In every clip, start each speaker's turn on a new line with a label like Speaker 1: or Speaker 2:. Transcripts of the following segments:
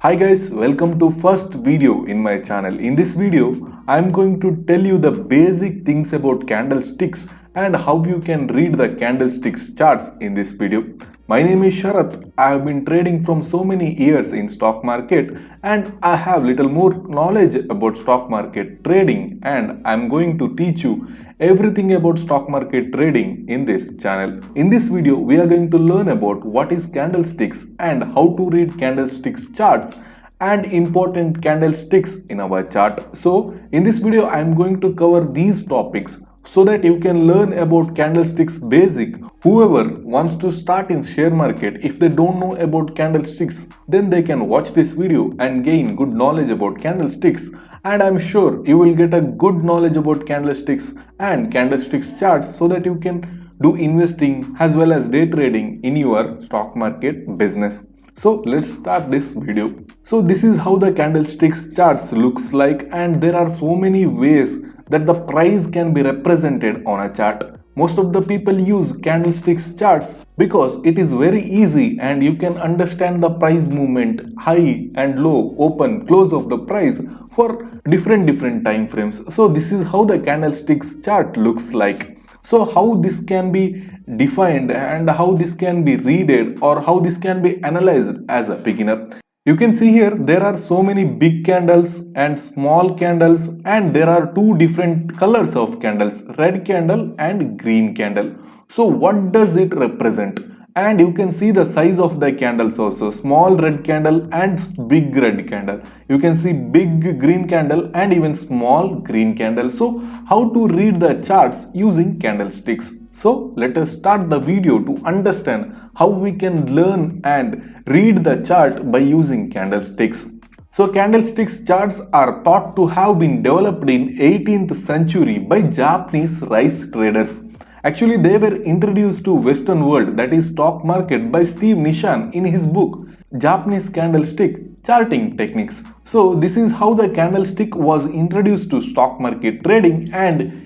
Speaker 1: Hi guys, welcome to first video in my channel. In this video, I am going to tell you the basic things about candlesticks and how you can read the candlesticks charts in this video. My name is Sharath. I have been trading from so many years in stock market and I have little more knowledge about stock market trading, and I am going to teach you everything about stock market trading in this channel. In this video, we are going to learn about what is candlesticks and how to read candlesticks charts and important candlesticks in our chart. So in this video, I am going to cover these topics so that you can learn about candlesticks basic. Whoever wants to start in share market, if they don't know about candlesticks, then they can watch this video and gain good knowledge about candlesticks. And I'm sure you will get a good knowledge about candlesticks and candlesticks charts so that you can do investing as well as day trading in your stock market business. So let's start this video. So this is how the candlesticks charts looks like, and there are so many ways that the price can be represented on a chart. Most of the people use candlesticks charts because it is very easy and you can understand the price movement, high and low, open, close of the price for different time frames. So this is how the candlesticks chart looks like. So how this can be defined and how this can be read or how this can be analyzed as a beginner. You can see here there are so many big candles and small candles, and there are two different colors of candles, red candle and green candle. So what does it represent? And you can see the size of the candles also, small red candle and big red candle. You can see big green candle and even small green candle. So how to read the charts using candlesticks? So let us start the video to understand how we can learn and read the chart by using candlesticks. So candlesticks charts are thought to have been developed in 18th century by Japanese rice traders. Actually, they were introduced to Western world, that is stock market, by Steve Nishan in his book Japanese Candlestick Charting Techniques. So this is how the candlestick was introduced to stock market trading, and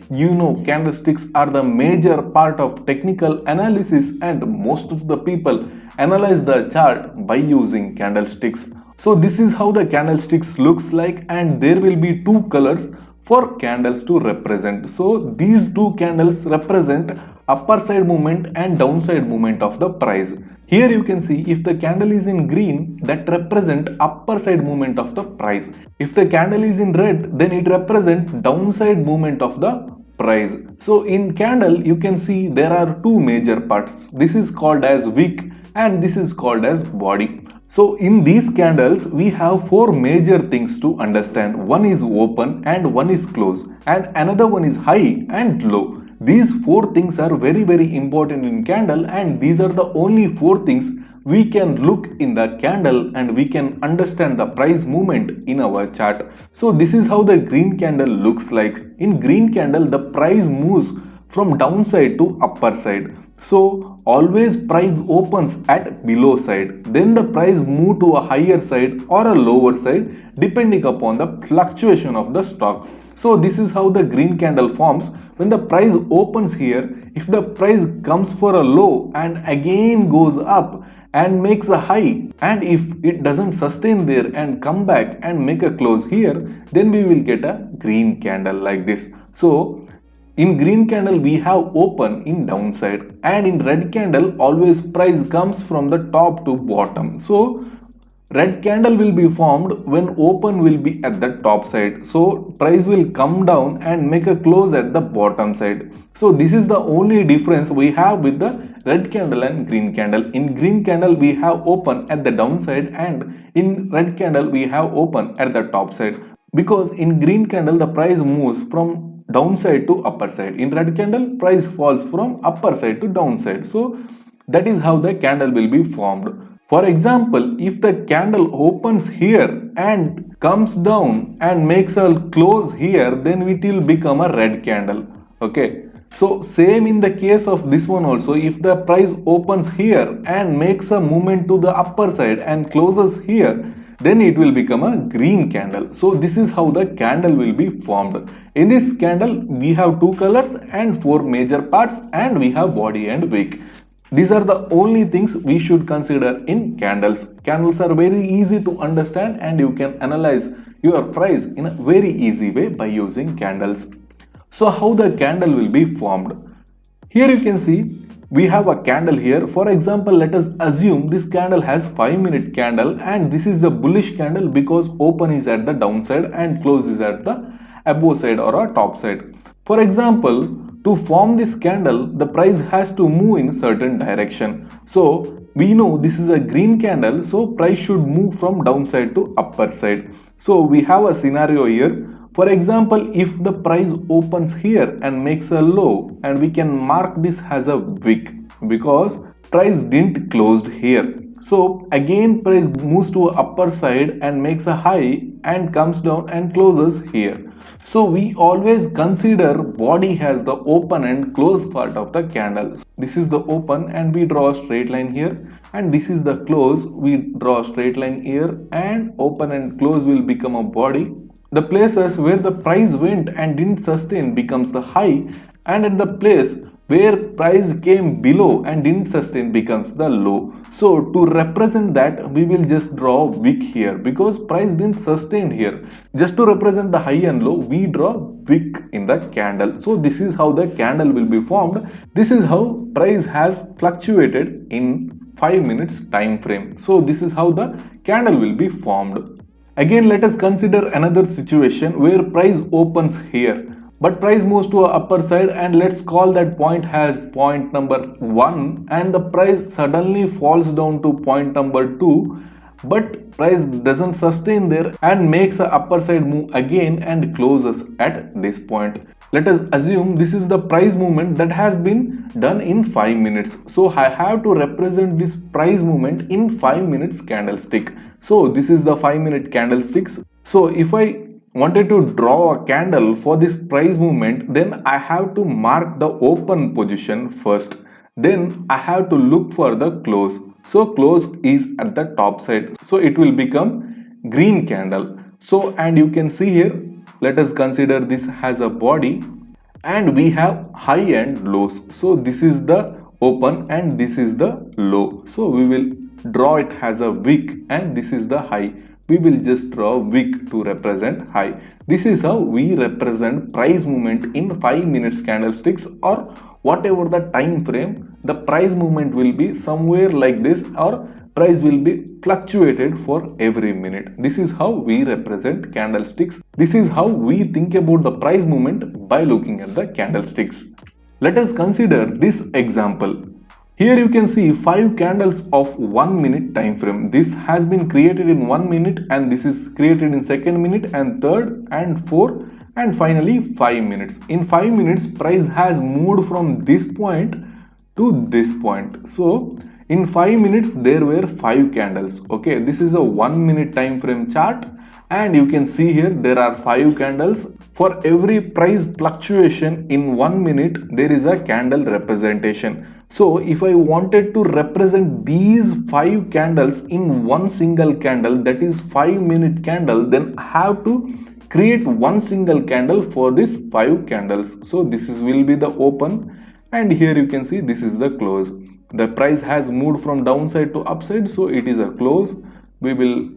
Speaker 1: candlesticks are the major part of technical analysis, and most of the people analyze the chart by using candlesticks. So this is how the candlesticks looks like, and there will be two colors for candles to represent. So these two candles represent upper side movement and downside movement of the price. Here you can see if the candle is in green, that represent upper side movement of the price. If the candle is in red, then it represents downside movement of the price. So in candle you can see there are two major parts. This is called as wick and this is called as body. So in these candles we have four major things to understand. One is open and one is close and another one is high and low. These four things are very important in candle, and these are the only four things we can look in the candle and we can understand the price movement in our chart. So this is how the green candle looks like. In green candle the price moves from downside to upper side. So always price opens at below side, then the price move to a higher side or a lower side depending upon the fluctuation of the stock. So this is how the green candle forms. When the price opens here, if the price comes for a low and again goes up and makes a high, and if it doesn't sustain there and come back and make a close here, then we will get a green candle like this. So in green candle we have open in downside, and in red candle always price comes from the top to bottom. So red candle will be formed when open will be at the top side. So price will come down and make a close at the bottom side. So this is the only difference we have with the red candle and green candle. In green candle we have open at the downside, and in red candle we have open at the top side. Because in green candle the price moves from downside to upper side. In red candle price falls from upper side to downside. So that is how the candle will be formed. For example, if the candle opens here and comes down and makes a close here, then it will become a red candle. Okay. So same in the case of this one also. If the price opens here and makes a movement to the upper side and closes here, then it will become a green candle. So this is how the candle will be formed. In this candle we have two colors and four major parts, and we have body and wick. These are the only things we should consider in candles. Candles are very easy to understand and you can analyze your price in a very easy way by using candles. So how the candle will be formed? Here you can see we have a candle here. For example, let us assume this candle has 5-minute candle and this is a bullish candle because open is at the downside and close is at the above side or a top side. For example, to form this candle, the price has to move in certain direction. So we know this is a green candle, so price should move from downside to upper side. So we have a scenario here. For example, if the price opens here and makes a low, and we can mark this as a wick because price didn't closed here. So again price moves to upper side and makes a high and comes down and closes here. So we always consider body as the open and close part of the candle. This is the open and we draw a straight line here, and this is the close, we draw a straight line here, and open and close will become a body. The places where the price went and didn't sustain becomes the high, and at the place where price came below and didn't sustain becomes the low. So to represent that, we will just draw wick here because price didn't sustain here. Just to represent the high and low, we draw wick in the candle. So this is how the candle will be formed. This is how price has fluctuated in 5 minutes time frame. So this is how the candle will be formed. Again, let us consider another situation where price opens here, but price moves to a upper side, and let's call that point as point number 1, and the price suddenly falls down to point number 2, but price doesn't sustain there and makes a upper side move again and closes at this point. Let us assume this is the price movement that has been done in 5 minutes. So I have to represent this price movement in 5 minutes candlestick. So this is the 5-minute candlesticks. So if I wanted to draw a candle for this price movement, then I have to mark the open position first. Then I have to look for the close. So close is at the top side. So it will become green candle. So, and you can see here, let us consider this as a body and we have high and lows. So this is the open and this is the low. So we will draw it as a wick and this is the high. We will just draw wick to represent high. This is how we represent price movement in 5 minutes candlesticks, or whatever the time frame, the price movement will be somewhere like this, or price will be fluctuated for every minute. This is how we represent candlesticks. This is how we think about the price movement by looking at the candlesticks. Let us consider this example. Here you can see 5 candles of 1 minute time frame. This has been created in 1 minute and this is created in 2nd minute and 3rd and 4th and finally 5 minutes. In 5 minutes price has moved from this point to this point. So in 5 minutes there were 5 candles. Okay, this is a 1 minute time frame chart and you can see here there are 5 candles. For every price fluctuation in 1 minute there is a candle representation. So if I wanted to represent these 5 candles in one single candle, that is 5-minute candle, then I have to create one single candle for these 5 candles. So this will be the open and here you can see this is the close. The price has moved from downside to upside, so it is a close. We will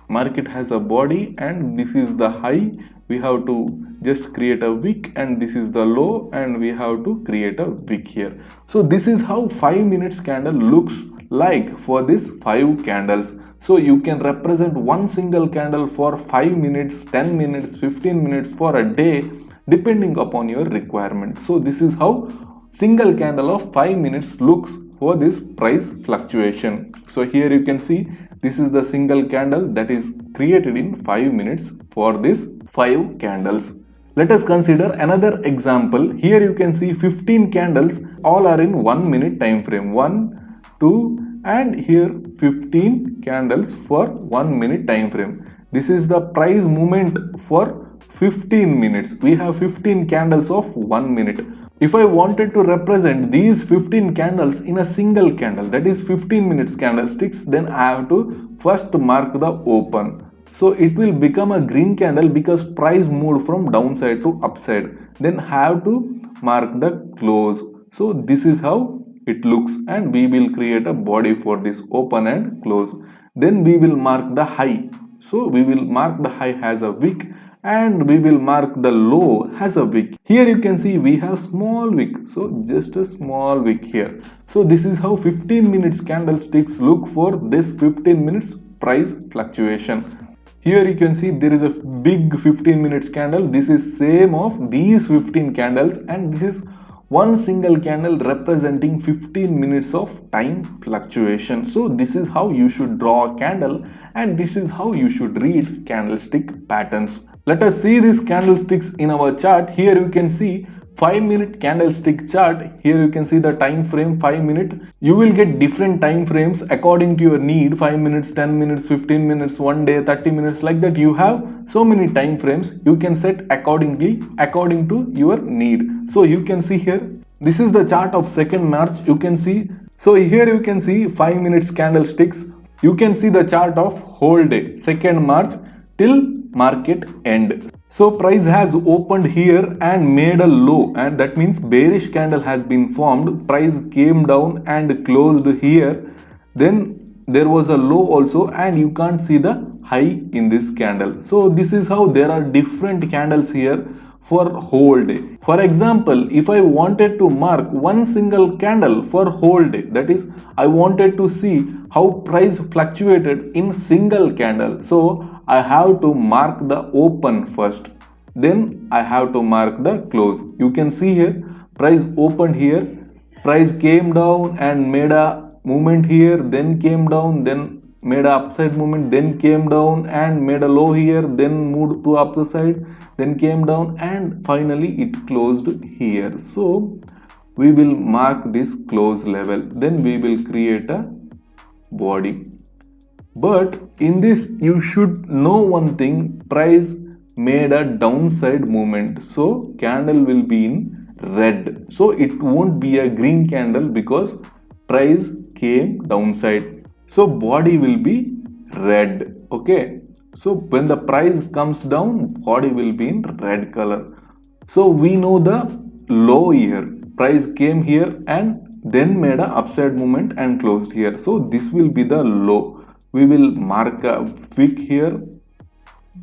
Speaker 1: mark it as a body and this is the high. We have to just create a wick and this is the low and we have to create a wick here. So this is how 5 minutes candle looks like for these 5 candles. So you can represent one single candle for 5 minutes, 10 minutes, 15 minutes for a day depending upon your requirement. So this is how single candle of 5 minutes looks for this price fluctuation. So here you can see this is the single candle that is created in 5 minutes for this 5 candles. Let us consider another example. Here you can see 15 candles, all are in 1 minute time frame. 1, 2 and here 15 candles for 1 minute time frame. This is the price movement for 15 minutes. We have 15 candles of 1 minute. If I wanted to represent these 15 candles in a single candle, that is 15 minutes candlesticks, then I have to first mark the open. So it will become a green candle because price moved from downside to upside. Then have to mark the close. So this is how it looks, and we will create a body for this open and close. Then we will mark the high. So we will mark the high as a wick, and we will mark the low as a wick. Here you can see we have small wick, so just a small wick here. So this is how 15 minutes candlesticks look for this 15 minutes price fluctuation. Here you can see there is a big 15 minutes candle. This is same of these 15 candles, and this is one single candle representing 15 minutes of time fluctuation. So this is how you should draw a candle, and this is how you should read candlestick patterns. Let us see these candlesticks in our chart. Here you can see 5-minute candlestick chart. Here you can see the time frame 5 minutes. You will get different time frames according to your need: 5 minutes, 10 minutes, 15 minutes, 1 day, 30 minutes, like that. You have so many time frames. You can set accordingly according to your need. So you can see here, this is the chart of 2nd March. You can see, so here you can see 5 minutes candlesticks. You can see the chart of whole day 2nd March till market end. So price has opened here and made a low, and that means bearish candle has been formed. Price came down and closed here. Then there was a low also, and you can't see the high in this candle. So this is how there are different candles here for whole day. For example, if I wanted to mark one single candle for whole day, that is, I wanted to see how price fluctuated in single candle, so I have to mark the open first, then I have to mark the close. You can see here, price opened here, price came down and made a movement here, then came down, then made a upside movement, then came down and made a low here, then moved to upper side, then came down, and finally it closed here. So we will mark this close level, then we will create a body. But in this you should know one thing: price made a downside movement, so candle will be in red. So it won't be a green candle because price came downside. So body will be red. Okay. So when the price comes down, body will be in red color. So we know the low here. Price came here and then made a upside movement and closed here. So this will be the low. We will mark a wick here,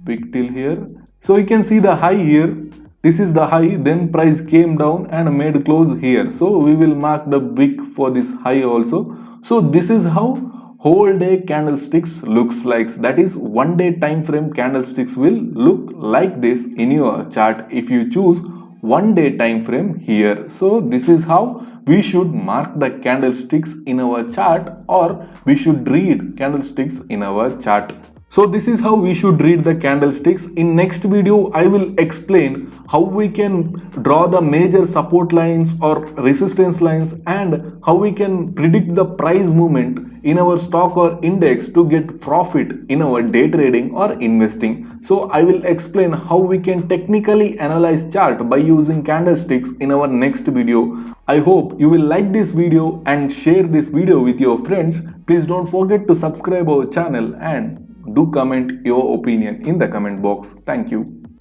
Speaker 1: wick till here. So you can see the high here. This is the high, then price came down and made close here. So we will mark the wick for this high also. So this is how whole day candlesticks looks like. That is, 1 day time frame candlesticks will look like this in your chart if you choose 1 day time frame here. So this is how we should mark the candlesticks in our chart, or we should read candlesticks in our chart. So this is how we should read the candlesticks. In next video, I will explain how we can draw the major support lines or resistance lines, and how we can predict the price movement in our stock or index to get profit in our day trading or investing. So I will explain how we can technically analyze chart by using candlesticks in our next video. I hope you will like this video and share this video with your friends. Please don't forget to subscribe our channel and do comment your opinion in the comment box. Thank you.